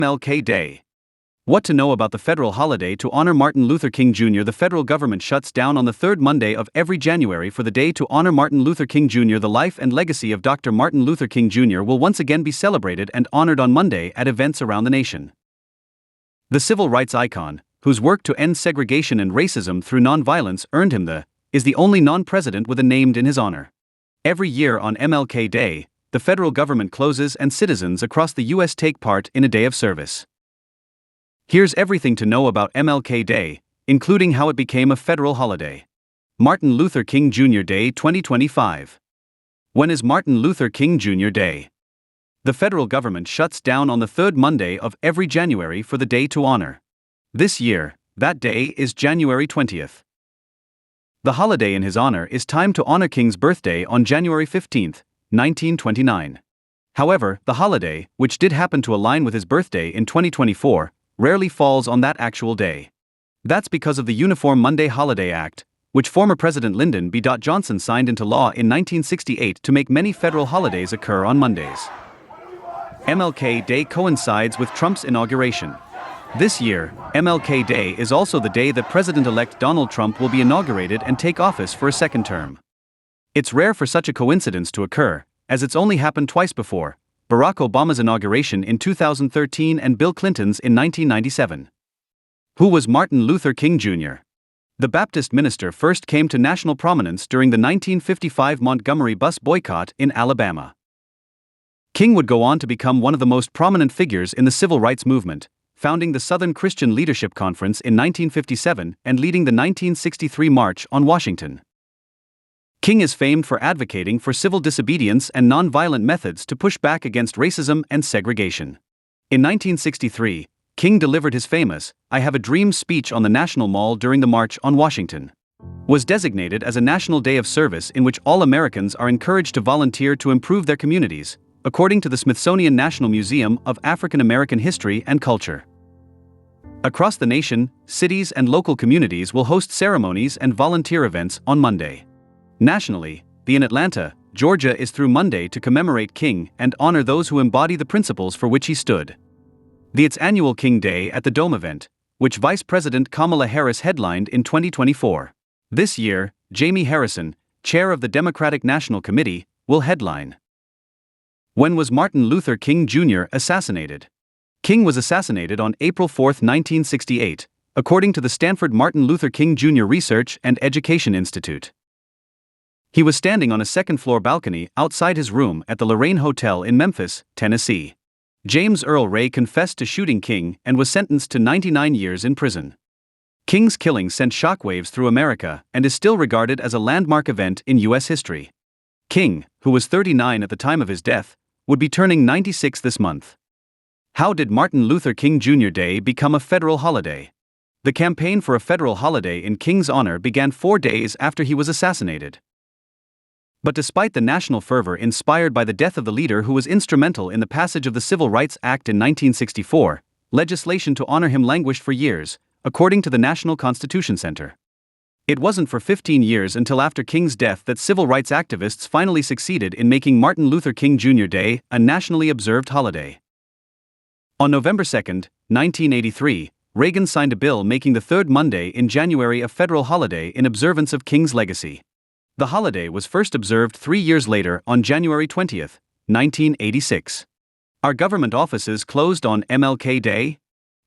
MLK Day. What to know about the federal holiday to honor Martin Luther King Jr. The federal government shuts down on the third Monday of every January for the day to honor Martin Luther King Jr. The life and legacy of Dr. Martin Luther King Jr. will once again be celebrated and honored on Monday at events around the nation. The civil rights icon, whose work to end segregation and racism through nonviolence earned him is the only non-president with a named in his honor. Every year on MLK Day, the federal government closes and citizens across the U.S. take part in a day of service. Here's everything to know about MLK Day, including how it became a federal holiday. Martin Luther King Jr. Day 2025. When is Martin Luther King Jr. Day? The federal government shuts down on the third Monday of every January for the day to honor. This year, that day is January 20th. The holiday in his honor is timed to honor King's birthday on January 15, 1929. However, the holiday, which did happen to align with his birthday in 2024, rarely falls on that actual day. That's because of the Uniform Monday Holiday Act, which former President Lyndon B. Johnson signed into law in 1968 to make many federal holidays occur on Mondays. MLK Day coincides with Trump's inauguration. This year, MLK Day is also the day that President-elect Donald Trump will be inaugurated and take office for a second term. It's rare for such a coincidence to occur, as it's only happened twice before: Barack Obama's inauguration in 2013 and Bill Clinton's in 1997. Who was Martin Luther King Jr.? The Baptist minister first came to national prominence during the 1955 Montgomery bus boycott in Alabama. King would go on to become one of the most prominent figures in the civil rights movement, founding the Southern Christian Leadership Conference in 1957 and leading the 1963 March on Washington. King is famed for advocating for civil disobedience and nonviolent methods to push back against racism and segregation. In 1963, King delivered his famous "I Have a Dream" speech on the National Mall during the March on Washington. Was designated as a national day of service in which all Americans are encouraged to volunteer to improve their communities, according to the Smithsonian National Museum of African American History and Culture. Across the nation, cities and local communities will host ceremonies and volunteer events on Monday. Nationally, the in Atlanta, Georgia is through Monday to commemorate King and honor those who embody the principles for which he stood. Its annual King Day at the Dome event, which Vice President Kamala Harris headlined in 2024. This year, Jamie Harrison, chair of the Democratic National Committee, will headline. When was Martin Luther King Jr. assassinated? King was assassinated on April 4, 1968, according to the Stanford Martin Luther King Jr. Research and Education Institute. He was standing on a second-floor balcony outside his room at the Lorraine Hotel in Memphis, Tennessee. James Earl Ray confessed to shooting King and was sentenced to 99 years in prison. King's killing sent shockwaves through America and is still regarded as a landmark event in U.S. history. King, who was 39 at the time of his death, would be turning 96 this month. How did Martin Luther King Jr. Day become a federal holiday? The campaign for a federal holiday in King's honor began 4 days after he was assassinated. But despite the national fervor inspired by the death of the leader who was instrumental in the passage of the Civil Rights Act in 1964, legislation to honor him languished for years, according to the National Constitution Center. It wasn't for 15 years until after King's death that civil rights activists finally succeeded in making Martin Luther King Jr. Day a nationally observed holiday. On November 2, 1983, Reagan signed a bill making the third Monday in January a federal holiday in observance of King's legacy. The holiday was first observed 3 years later on January 20, 1986. Are government offices closed on MLK Day?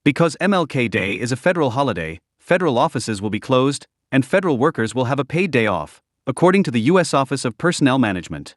Because MLK Day is a federal holiday, federal offices will be closed, and federal workers will have a paid day off, according to the U.S. Office of Personnel Management.